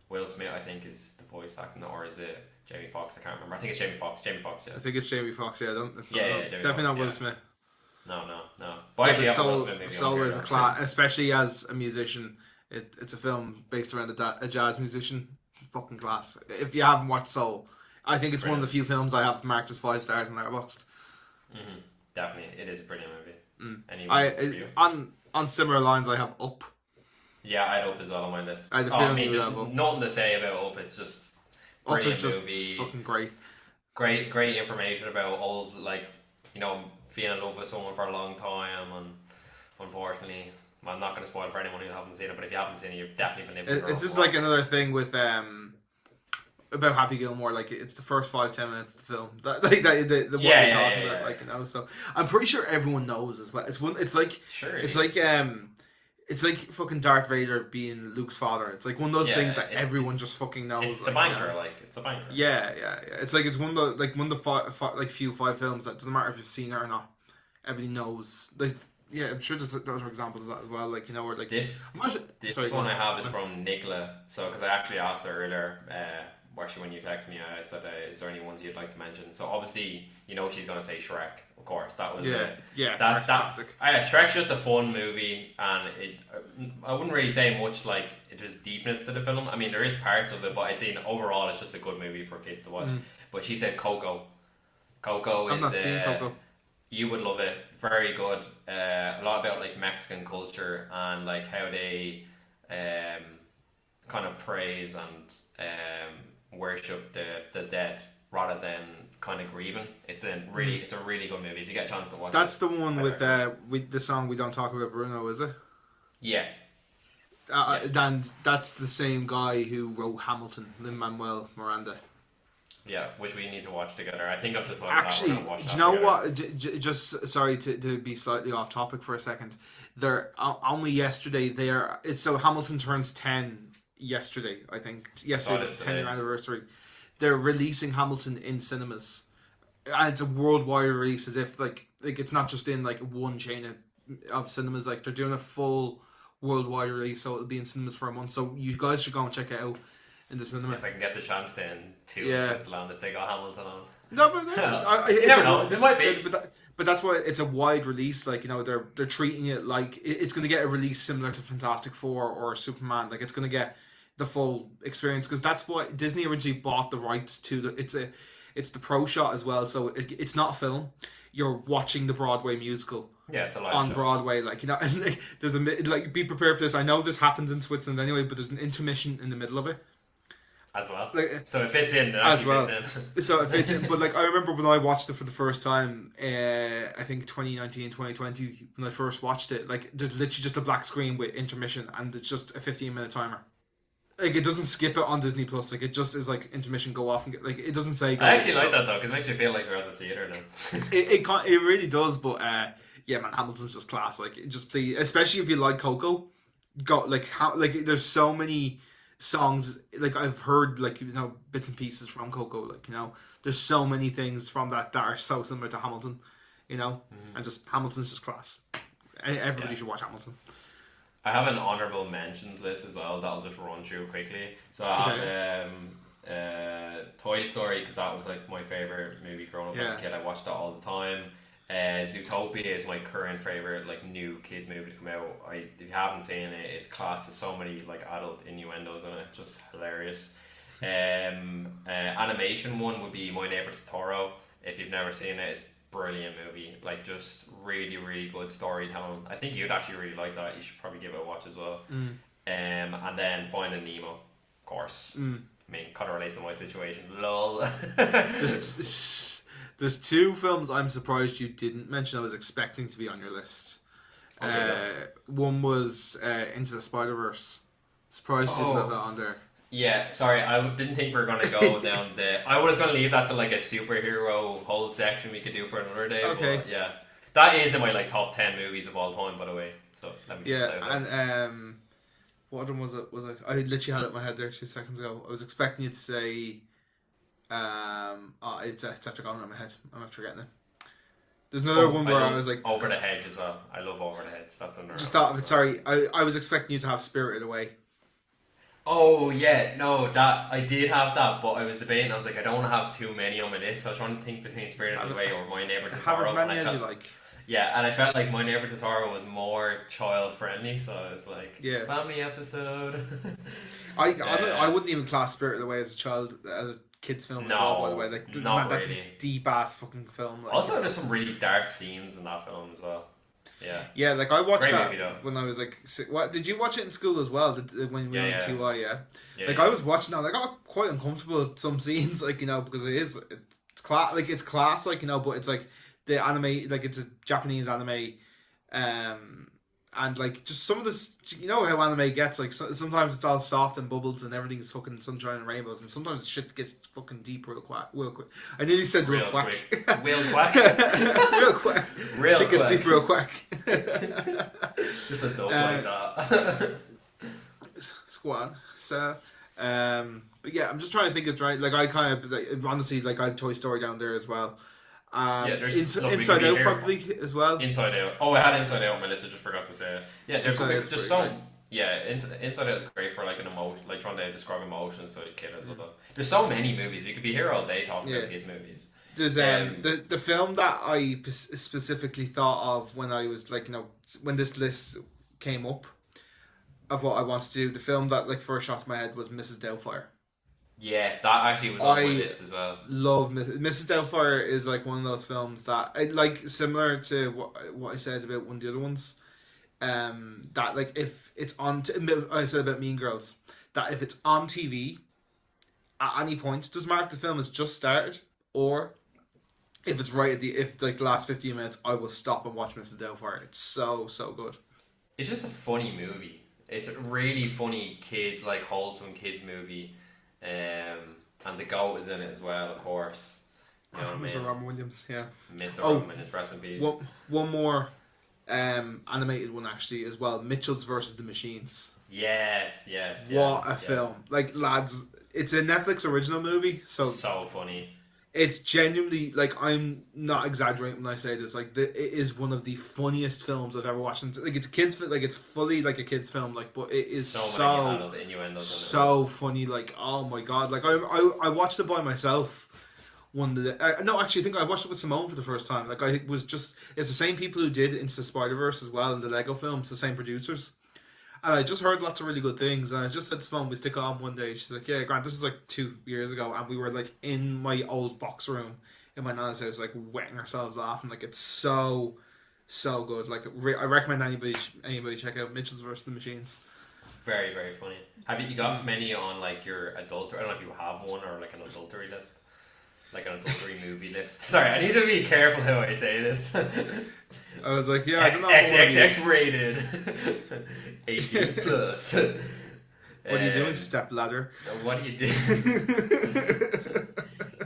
Will Smith, I think, is the voice acting, or is it Jamie Foxx? I can't remember. I think it's Jamie Foxx. Yeah. I think it's Jamie Foxx. Yeah, it's definitely not Will Smith. No. But actually, Soul is a class, especially as a musician. It's a film based around a jazz musician. Fucking class. If you haven't watched Soul, I think it's one of the few films I have marked as 5 stars in Letterboxd. Definitely, it is a brilliant movie. Anyway, on similar lines, I have Up. Yeah, I had Up as well on my list. I had a feeling you have Up. Nothing to say about Up. It's just brilliant movie. Fucking great. Great information about all, like, being in love with someone for a long time, and unfortunately, I'm not going to spoil for anyone who hasn't seen it, but if you haven't seen it, you've definitely been living. It's just like another thing with about Happy Gilmore. Like it's the first 5-10 minutes of the film. What we're talking about. Like so I'm pretty sure everyone knows as well. It's like fucking Darth Vader being Luke's father. It's like one of those things that everyone just fucking knows. It's the banker, it's a banker. Yeah. It's one of the few 5 films that doesn't matter if you've seen it or not. Everybody knows. Like, yeah, I'm sure those are examples of that as well. Like, where like this one I have is from Nicola. So, because I actually asked her earlier, actually when you text me, I said, "Is there any ones you'd like to mention?" So obviously, she's gonna say Shrek. Of course, that was Shrek's classic. Shrek's just a fun movie, and I wouldn't really say much like there's deepness to the film. I mean, there is parts of it, but overall it's just a good movie for kids to watch. But she said Coco. Coco is. I've not seen Coco. You would love it. Very good. A lot about like Mexican culture and like how they kind of praise and worship the dead rather than kind of grieving. It's a really good movie. If you get a chance to watch it. That's the one with the song "We Don't Talk About Bruno," is it? Yeah. And that's the same guy who wrote Hamilton, Lin-Manuel Miranda. Yeah, which we need to watch together. I think I've decided Actually, that we're going to watch do that you know together. what? Just sorry to be slightly off topic for a second. They're only yesterday. So Hamilton turns 10 yesterday. I think yesterday was the 10-year anniversary. They're releasing Hamilton in cinemas, and it's a worldwide release. As if like it's not just in like one chain of cinemas. Like they're doing a full worldwide release, so it'll be in cinemas for a month. So you guys should go and check it out in the cinema. If I can get the chance to in Switzerland if they got Hamilton on. No, but you never know. This might be. But that's why it's a wide release. Like they're treating it like it's going to get a release similar to Fantastic Four or Superman. Like it's going to get the full experience because that's what Disney originally bought the rights to. It's the pro shot as well. So it's not a film. You're watching the Broadway musical. Yeah, it's a live on show. Broadway. Like and there's be prepared for this. I know this happens in Switzerland anyway, but there's an intermission in the middle of it. As well. So it fits in. Fits in. So it fits in. But I remember when I watched it for the first time, I think 2019, 2020, when I first watched it, there's literally just a black screen with intermission and it's just a 15-minute timer. It doesn't skip it on Disney Plus. It just is intermission, go off and get it doesn't say. I actually like that though because it makes you feel like we're at the theater now. It really does. But yeah, man, Hamilton's just class. Just please, especially if you like Coco, go there's so many songs I've heard bits and pieces from Coco, there's so many things from that are so similar to Hamilton, and just Hamilton's just class. Everybody should watch Hamilton. I have an honorable mentions list as well that I'll just run through quickly. So I have Toy Story because that was my favorite movie growing up as a kid. I watched that all the time. Zootopia is my current favorite new kids movie to come out. If you haven't seen it, it's class. There's so many adult innuendos in it, just hilarious. Animation one would be My Neighbor Totoro. If you've never seen it, it's a brilliant movie. Just really really good storytelling. I think you'd actually really like that. You should probably give it a watch as well. And then Finding Nemo, of course. I mean, kind of relates to my situation. Lol. There's two films I'm surprised you didn't mention. I was expecting to be on your list. Okay, one was Into the Spider-Verse. Surprised you didn't have that on there. Yeah, sorry, I didn't think we were going to go down I was going to leave that to a superhero whole section we could do for another day. Okay. But, yeah. That is in my top 10 movies of all time, by the way. So let me and what other one was it? I literally had it in my head there 2 seconds ago. I was expecting you to say it's after going on my head. I'm after forgetting it. There's another one where I was Over the Hedge as well. I love Over the Hedge. That's another. Just thought of it. Sorry, I was expecting you to have Spirited Away. Oh yeah, no, that I did have that, but I was debating. I was like, I don't want to have too many on my list. I was trying to think between Spirited Away or My Neighbor Totoro. Have as many as you like. Yeah, and I felt like My Neighbor Totoro was more child friendly, so I was family episode. I wouldn't even class Spirited Away as a kids film. No, by the way, not that's really. a deep ass fucking film. Also, there's some really dark scenes in that film as well. Yeah. Yeah, I watched Great that movie, when I was what did you watch it in school as well? When we were in TY, yeah. I was watching that, I got quite uncomfortable at some scenes, because it's class, it's class, but it's the anime, it's a Japanese anime, and just some of this, how anime gets, sometimes it's all soft and bubbles and everything's fucking sunshine and rainbows, and sometimes shit gets fucking deep real quick. I nearly said real quick. Real quick. Real quick. Real shit quick. Gets deep real quick. Just a dub like that. Squad. So, but yeah, I'm just trying to think it's right. I kind of honestly I had Toy Story down there as well. Inside Out probably as well. Inside Out. Oh, I had Inside Out on my list. I just forgot to say it. Yeah, there's so. Great. Yeah, Inside Out is great for an emotion, trying to describe emotions to a kid as well. There's so many movies. We could be here all day talking about these movies. There's the film that I specifically thought of when I was when this list came up of what I wanted to do. The film that first shot to my head was Mrs. Doubtfire. Yeah, that actually was on my list as well. Love Mrs. Doubtfire is one of those films that I similar to what I said about one of the other ones. That if it's on, I said about Mean Girls, that if it's on TV at any point, it doesn't matter if the film has just started or if it's right at the last 15 minutes, I will stop and watch Mrs. Doubtfire. It's so good. It's just a funny movie. It's a really funny kid, like wholesome kids movie, and the goat is in it as well, of course. You know what I Mr. mean? Robin Williams, yeah. Mr. Oh, Robin is rest in peace. one more animated one actually as well. Mitchell's versus the Machines. Yes, What a yes. film! Like lads, it's a Netflix original movie, so Funny. it's genuinely like I'm not exaggerating when I say this. Like it is one of the funniest films I've ever watched. And, like it's a kids, like it's fully like a kids film. Like, but it is so many adult innuendos. So funny. Like oh my god! Like I watched it by myself. One day. No, actually, I think I watched it with Simone for the first time. Like I was just, it's the same people who did Into the Spider-Verse as well, and the Lego films, the same producers. And I just heard lots of really good things. And I just said to Simone, we stick it on one day. She's like, yeah, Grant, this is like 2 years ago. And we were like in my old box room in my nana's house, like wetting ourselves laughing. Like it's so good. Like I recommend anybody check out Mitchell's vs. the Machines. Very, very funny. Have you got many on like your adultery? I don't know if you have one or like an adultery list. Like an adultery movie list. Sorry, I need to be careful how I say this. I was like, yeah, X rated, 18 plus. What are you doing, stepladder? What are you doing?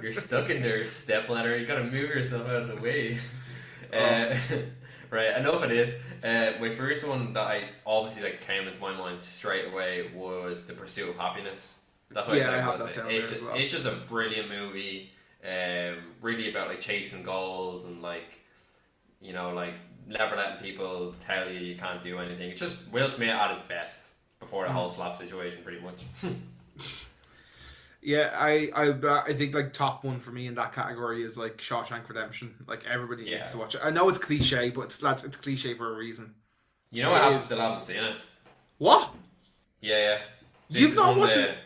You're stuck in there, stepladder. You gotta move yourself out of the way. Right, enough of this. My first one that I obviously like came into my mind straight away was The Pursuit of Happiness. That's what I have that down there as well. It's just a brilliant movie. Really about like chasing goals and like, you know, like never letting people tell you can't do anything. It's just Will Smith at his best before the whole slap situation, pretty much. Yeah, I think like top one for me in that category is like Shawshank Redemption. Like everybody needs to watch it. I know it's cliche, but it's cliche for a reason. You know what? I still haven't seen it. What? Yeah. You've not watched it?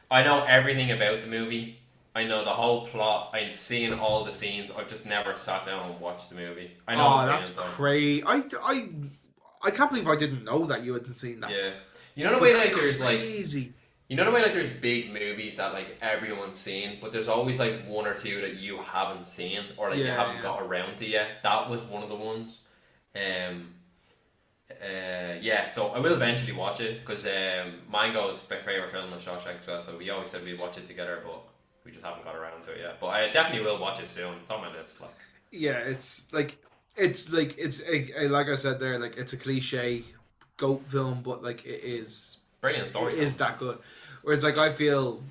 I know everything about the movie. I know the whole plot. I've seen all the scenes. I've just never sat down and watched the movie. I know. Oh, that's crazy. I can't believe I didn't know that you hadn't seen that. Yeah. You know the way like there's crazy. like. You know the way like there's big movies that like everyone's seen, but there's always like one or two that you haven't seen or like you haven't got around to yet. That was one of the ones. So I will eventually watch it because Mango's favorite film is Shawshank as well. So we always said we'd watch it together, but we just haven't got around to it yet. But I definitely will watch it soon. It's on my list. Like, yeah, it's like I said there, like it's a cliche goat film, but like it is brilliant story. It is that good. Whereas like I feel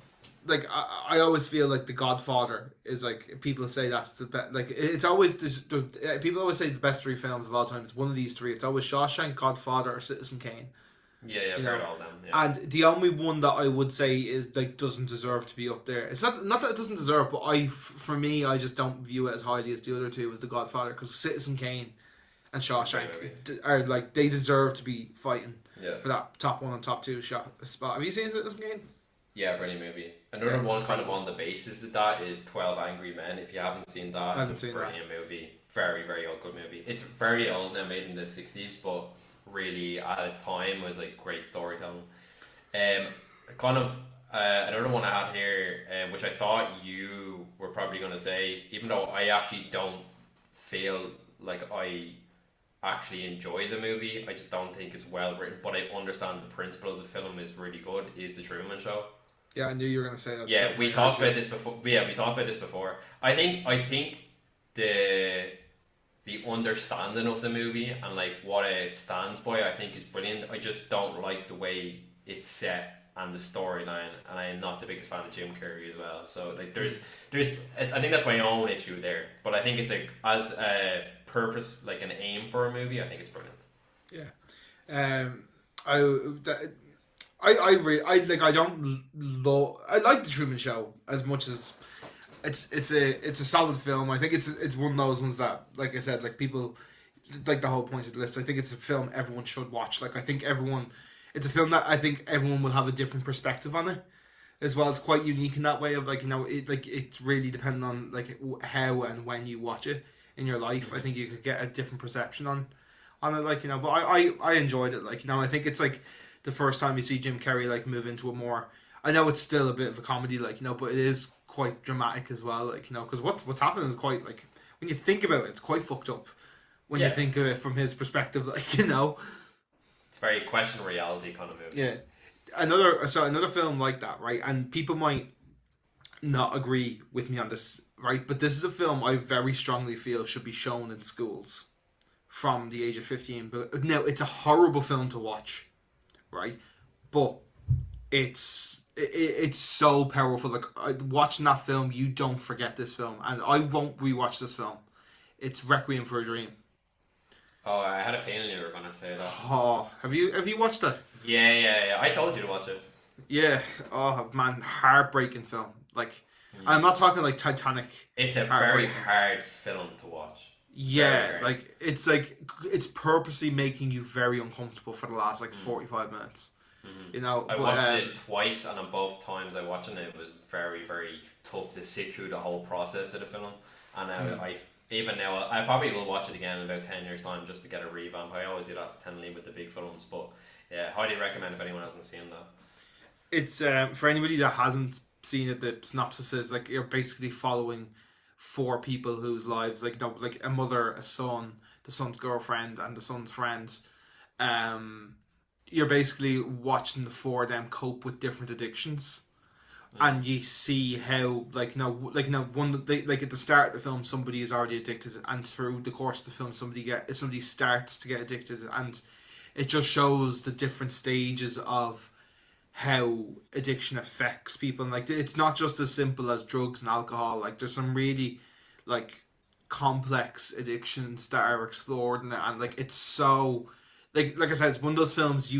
like I always feel like The Godfather is like people say that's the best. Like it's always people always say the best 3 films of all time. It's one of these 3. It's always Shawshank, Godfather, or Citizen Kane. Yeah, I've heard all them. Yeah. And the only one that I would say is like doesn't deserve to be up there. It's not that it doesn't deserve, but for me, I just don't view it as highly as the other 2 as The Godfather, because Citizen Kane and Shawshank are like they deserve to be fighting for that top 1 and top 2 spot. Have you seen Citizen Kane? Yeah, brilliant movie. Another one kind of on the basis of that is 12 Angry Men. If you haven't seen that, it's a brilliant movie. Very, very old, good movie. It's very old now, made in the 60s, but really at its time was like great storytelling. Another one I had here, which I thought you were probably going to say, even though I actually don't feel like I actually enjoy the movie, I just don't think it's well written, but I understand the principle of the film is really good, is The Truman Show. Yeah, I knew you were going to say that. Yeah, we talked about this before. Yeah, we talked about this before. I think the understanding of the movie and like what it stands by, I think is brilliant. I just don't like the way it's set and the storyline, and I am not the biggest fan of Jim Carrey as well. So like there's I think that's my own issue there. But I think it's like as a purpose, like an aim for a movie, I think it's brilliant. Yeah. I like The Truman Show as much as it's a solid film. I think it's one of those ones that, like I said, like people like the whole point of the list. I think it's a film everyone should watch. Like I think it's a film that I think everyone will have a different perspective on it as well. It's quite unique in that way of like, you know, it's really depending on like how and when you watch it in your life. I think you could get a different perception on it, like, you know. But I enjoyed it, like, you know. I think it's like the first time you see Jim Carrey like move into a more, I know it's still a bit of a comedy, like, you know, but it is quite dramatic as well, like, you know, because what's happening is quite, like, when you think about it, it's quite fucked up when you think of it from his perspective, like, you know. It's very question reality kind of movie. Yeah. Another film like that, right? And people might not agree with me on this, right? But this is a film I very strongly feel should be shown in schools from the age of 15. But no, it's a horrible film to watch, right? But it's so powerful. Like watching that film, you don't forget this film, and I won't rewatch this film. It's Requiem for a Dream. Oh, I had a feeling you were gonna say that. Oh, have you watched it? Yeah. I told you to watch it. Yeah. Oh man, heartbreaking film. Like I'm not talking like Titanic. It's a very hard film to watch. Yeah, it's purposely making you very uncomfortable for the last 45 minutes. Mm-hmm. You know, I watched it twice, and on both times I watched it was very, very tough to sit through the whole process of the film. And now I probably will watch it again in about 10 years time just to get a revamp. I always do that, tend to leave with the big films, but yeah, highly recommend if anyone hasn't seen that. It's for anybody that hasn't seen it. The synopsis is like you're basically following four people whose lives, like a mother, a son, the son's girlfriend, and the son's friend. You're basically watching the four of them cope with different addictions, and you see how one at the start of the film somebody is already addicted, and through the course of the film somebody starts to get addicted, and it just shows the different stages of how addiction affects people. And like it's not just as simple as drugs and alcohol. Like there's some really complex addictions that are explored in it, and like it's so like I said, it's one of those films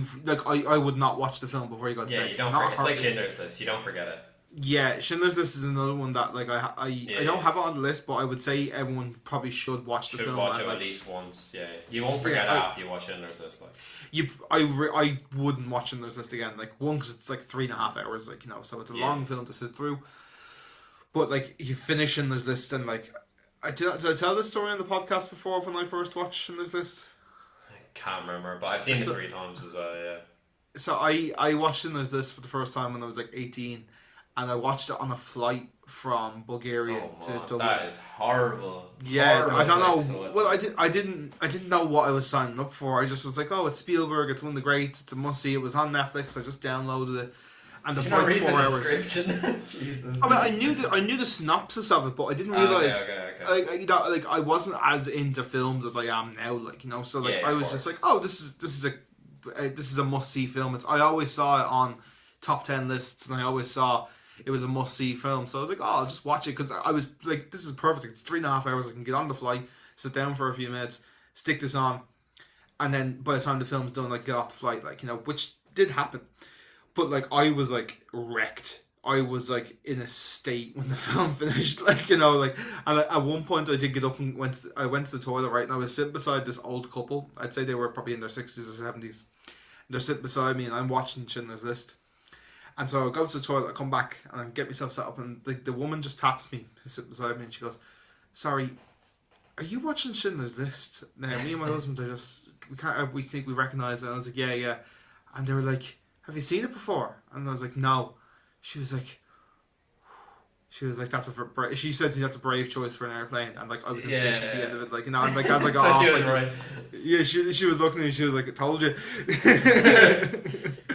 I would not watch the film before you go to bed. You don't forget. It's like Schindler's List. You don't forget it. Yeah, Schindler's List is another one that I don't have it on the list, but I would say everyone probably should watch the film. Should watch it at least once. Yeah, you won't forget it after you watch Schindler's List. I wouldn't watch Schindler's List again. One, because it's 3.5 hours, so it's a long film to sit through. But you finish Schindler's List, and did I tell this story on the podcast before when I first watched Schindler's List? I can't remember, but I've seen it 3 times as well. Yeah. So I watched Schindler's List for the first time when I was 18. And I watched it on a flight from Bulgaria to Dublin. That is horrible. Yeah, horrible I don't know. Well, I didn't know what I was signing up for. I just was like, oh, it's Spielberg. It's one of the greats. It's a must see. It was on Netflix. I just downloaded it, and the flight's 4 hours. Jesus. I mean, I knew the synopsis of it, but I didn't realize. Okay. I wasn't as into films as I am now. So I was just like, oh, this is a must see film. I always saw it on top 10 lists, and I always saw it was a must-see film, so I was like, oh, I'll just watch it, because I was like, this is perfect. It's 3.5 hours. I can get on the flight, sit down for a few minutes, stick this on, and then by the time the film's done, get off the flight, which did happen. But I was wrecked. I was in a state when the film finished, and at one point I did get up and went to the toilet, right, and I was sitting beside this old couple. I'd say they were probably in their 60s or 70s. They're sitting beside me, and I'm watching Schindler's List. And so I go to the toilet, I come back, and I get myself set up, and the woman just taps me, who's sitting beside me, and she goes, sorry, are you watching Schindler's List? Now, me and my husband are just, we think we recognise it. And I was like, yeah. And they were like, have you seen it before? And I was like, no. She was like, she said to me, that's a brave choice for an airplane. And I was in bed at the end of it, and as I got so off, she was right. Yeah, she was looking at me, she was like, I told you.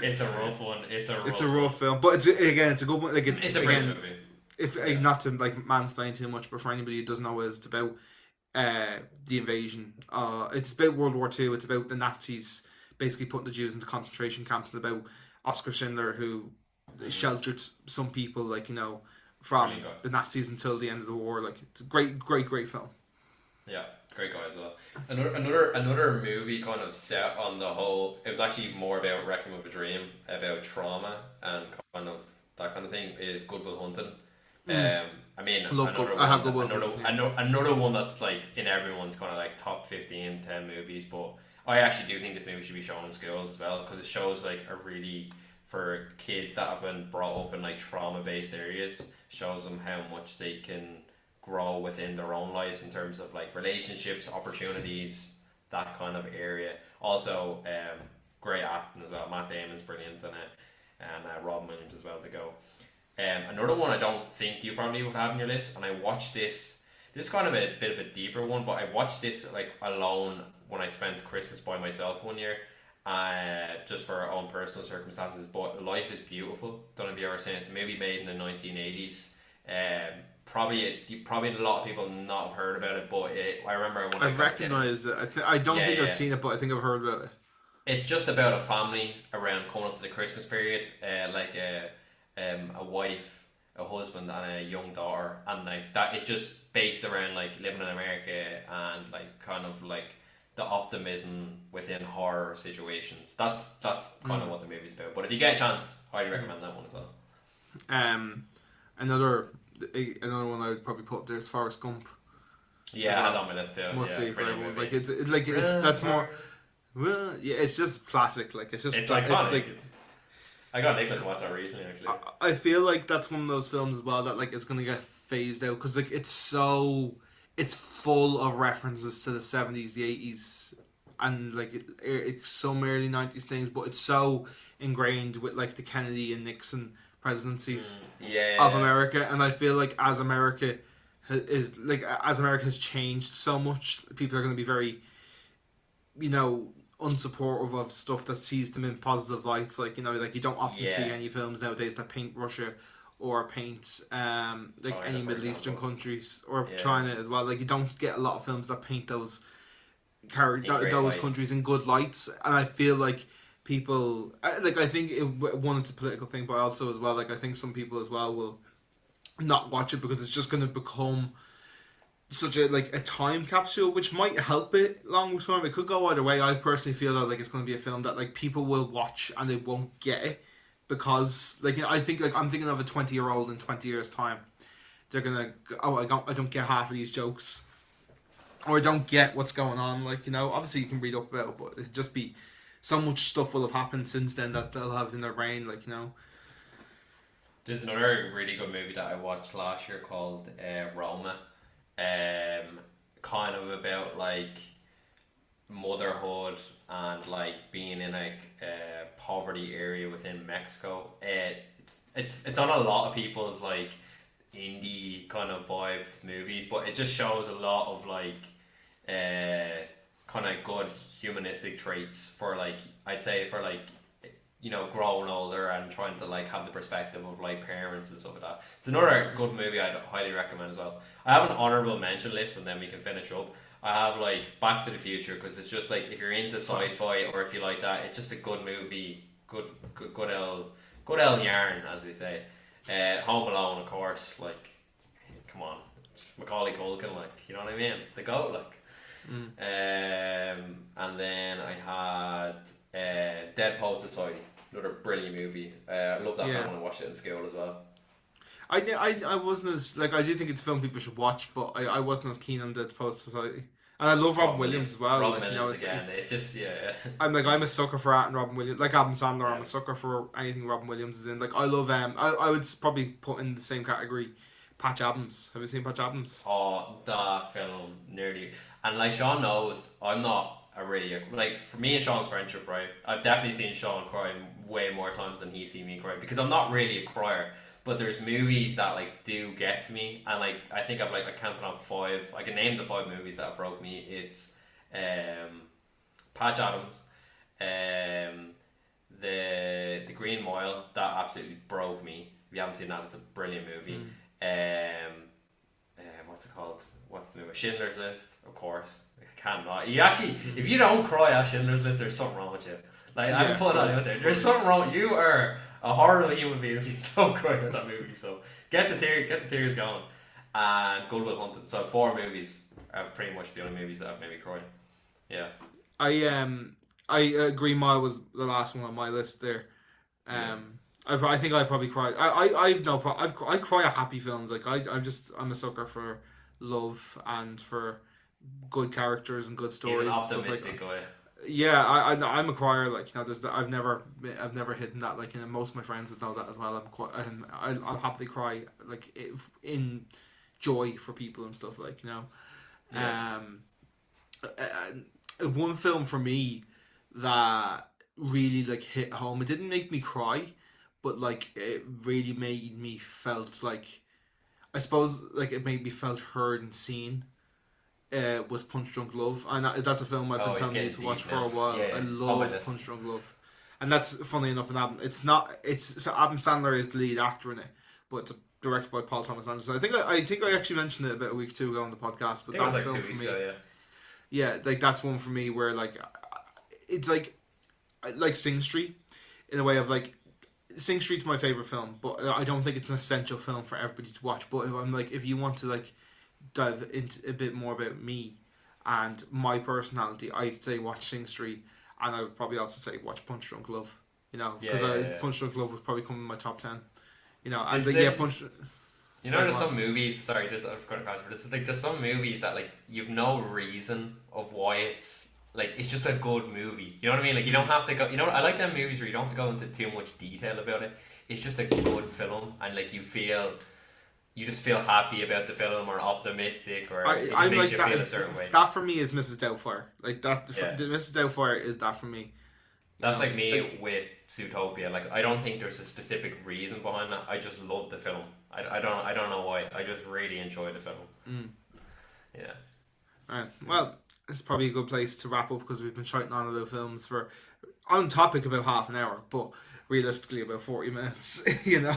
It's a rough one. It's a rough film, but it's a good one. It's a great movie. If not to mansplain too much, but for anybody who doesn't know what it's about, the invasion. It's about World War II. It's about the Nazis basically putting the Jews into concentration camps, and about Oskar Schindler, who sheltered some people, from the Nazis until the end of the war. It's a great film. Yeah, great guy as well. Another movie kind of set on the whole. It was actually more about Requiem of a Dream, about trauma and kind of that kind of thing. Is Good Will Hunting. I mean, another one that's in everyone's kind of top 15, 10 movies. But I actually do think this movie should be shown in schools as well, because it shows a really, for kids that have been brought up in trauma-based areas, shows them how much they can grow within their own lives in terms of relationships, opportunities, that kind of area. Also, great acting as well. Matt Damon's brilliant in it, and Robin Williams as well to go. Another one I don't think you probably would have on your list, and I watched this. This is kind of a bit of a deeper one, but I watched this alone when I spent Christmas by myself one year, just for our own personal circumstances. But Life is Beautiful. Don't know if you ever seen it. It's a movie made in the 1980s. Probably a lot of people not have heard about it, but I remember when I I got to recognize it. I don't yeah, think I've yeah. seen it, but I think I've heard about it. It's just about a family around coming up to the Christmas period, like a wife, a husband, and a young daughter, and like that. It's just based around like living in America and like kind of like the optimism within horror situations. That's kind of what the movie's about. But if you get a chance, highly recommend that one as well. Um, another another one I would probably put up there is Forrest Gump. Yeah, I had on my list too. Must Yeah, see for brilliant everyone. movie. It's that's more. Well, yeah, it's just classic. Like it's just It's iconic. It's like I got Nicholas to watch that recently, actually. I feel like that's one of those films as well that like it's gonna get phased out because like it's full of references to the 70s, the 80s, and like it's some early 90s things, but it's so ingrained with like the Kennedy and Nixon presidencies of America, and I feel like as America has changed so much, people are going to be very, unsupportive of stuff that sees them in positive lights. Like like you don't often see any films nowadays that paint Russia or paint China, any Middle Eastern countries or China as well. Like you don't get a lot of films that paint those countries in good lights, and I feel like people I think one, it's a political thing, but also as well, like I think some people as well will not watch it because it's just going to become such a time capsule, which might help it long term. It could go either way. I personally feel that like it's going to be a film that like people will watch and they won't get it because I think I'm thinking of a 20-year-old in 20 years time. They're gonna I don't get half of these jokes, or I don't get what's going on. Obviously you can read up about it, but it'd just be so much stuff will have happened since then that they'll have in their brain. There's another really good movie that I watched last year called Roma. Kind of about like motherhood and like being in a poverty area within Mexico. It's on a lot of people's like indie kind of vibe movies, but it just shows a lot of like kind of good humanistic traits for like I'd say for like growing older and trying to like have the perspective of like parents and stuff like that. It's another good movie I'd highly recommend as well. I have an honorable mention list and then we can finish up. I have like Back to the Future because it's just like if you're into sci-fi or if you like that, it's just a good movie, good old yarn as they say. Home Alone, of course, like come on, Macaulay Culkin, like you know what I mean, the goat, like. And then I had Dead Poet Society, another brilliant movie. I love that film when I watched it in school as well. I wasn't as I do think it's a film people should watch, but I wasn't as keen on Dead Poet Society. And I love Robin Williams as well. Robin Williams again. It's just I'm a sucker for that and Robin Williams. Like Adam Sandler, I'm a sucker for anything Robin Williams is in. Like I love I would probably put in the same category Patch Adams. Have you seen Patch Adams? Oh, that film nearly. And like Shaun knows, I'm not a really like for me and Shaun's friendship, right? I've definitely seen Shaun cry way more times than he's seen me cry because I'm not really a crier. But there's movies that like do get to me, and like I think I've I counted on 5. I can name the 5 movies that broke me. It's Patch Adams, the Green Mile, that absolutely broke me. If you haven't seen that, it's a brilliant movie. What's it called? What's the movie? Schindler's List, of course. I can't lie. You actually, if you don't cry at Schindler's List, there's something wrong with you. Like I can put that out there. There's something wrong. You are a horrible human being if you don't cry at that movie. So get the tears going. And Good Will Hunting. So 4 movies are pretty much the only movies that have made me cry. Yeah. I Green Mile was the last one on my list there. I think I probably cry. I've no problem. I cry at happy films. Like I'm a sucker for love and for good characters and good stories. He's an and stuff optimistic guy. Yeah, I'm a crier. Like I've never hidden that. Like most of my friends would know that as well. I'll happily cry like in joy for people and stuff like one film for me that really like hit home. It didn't make me cry, but like it really made me felt like I suppose like it made me felt heard and seen. was Punch Drunk Love, and that's a film I've been Oh, it's telling you getting to watch deep for now. a while. Yeah, I on my love list. Punch Drunk Love, and that's funny enough an Adam. It's not. It's so Adam Sandler is the lead actor in it, but it's directed by Paul Thomas Anderson. I think I actually mentioned it about a week or two ago on the podcast. But I think it was that like film 2 for weeks me, ago, yeah, like that's one for me where like it's like I like Sing Street in a way of like Sing Street's my favorite film, but I don't think it's an essential film for everybody to watch. But if you want to like dive into a bit more about me and my personality, I'd say watch Sing Street, and I would probably also say watch Punch Drunk Love. You know, Yeah, because yeah. Punch Drunk Love would probably come in my top 10. You know, and Is like, this- Punch. You know, Sorry, there's go on. some movies. Sorry, just I've got across, but it's like there's some movies that like you've no reason of why it's like it's just a good movie. You know what I mean? Like you don't have to go. You know, I like them movies where you don't have to go into too much detail about it. It's just a good film, and like you just feel happy about the film or optimistic, or it just I'm makes like you that. feel a certain way. That for me is Mrs. Doubtfire. Like that, Yeah. Mrs. Doubtfire is that for me. That's No, like me with Zootopia. Like I don't think there's a specific reason behind that. I just love the film. I don't know why. I just really enjoy the film. Mm. Yeah. Right. Well, it's probably a good place to wrap up because we've been shouting on about films for on topic about half an hour, but realistically about 40 minutes. You know.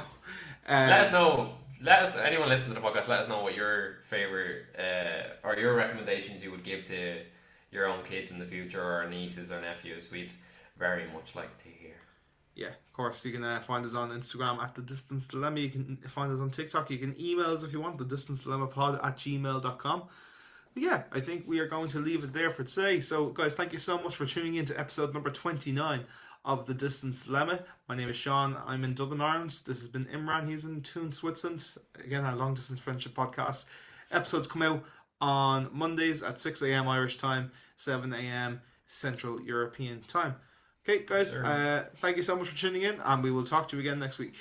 Let us know. Anyone listening to the podcast, let us know what your favorite or your recommendations you would give to your own kids in the future or nieces or nephews. We'd very much like to hear. Yeah, of course. You can find us on Instagram at The Distance Dilemma. You can find us on TikTok. You can email us if you want, thedistancedilemma@gmail.com. But yeah, I think we are going to leave it there for today. So, guys, thank you so much for tuning in to episode number 29 of The Distance Dilemma. My name is Shaun. I'm in Dublin, Ireland. This has been Imran. He's in Thun, Switzerland. Again, our long distance friendship podcast. Episodes come out on Mondays at 6 a.m. Irish time, 7 a.m. Central European time. Okay, guys, Sure. thank you so much for tuning in, and we will talk to you again next week.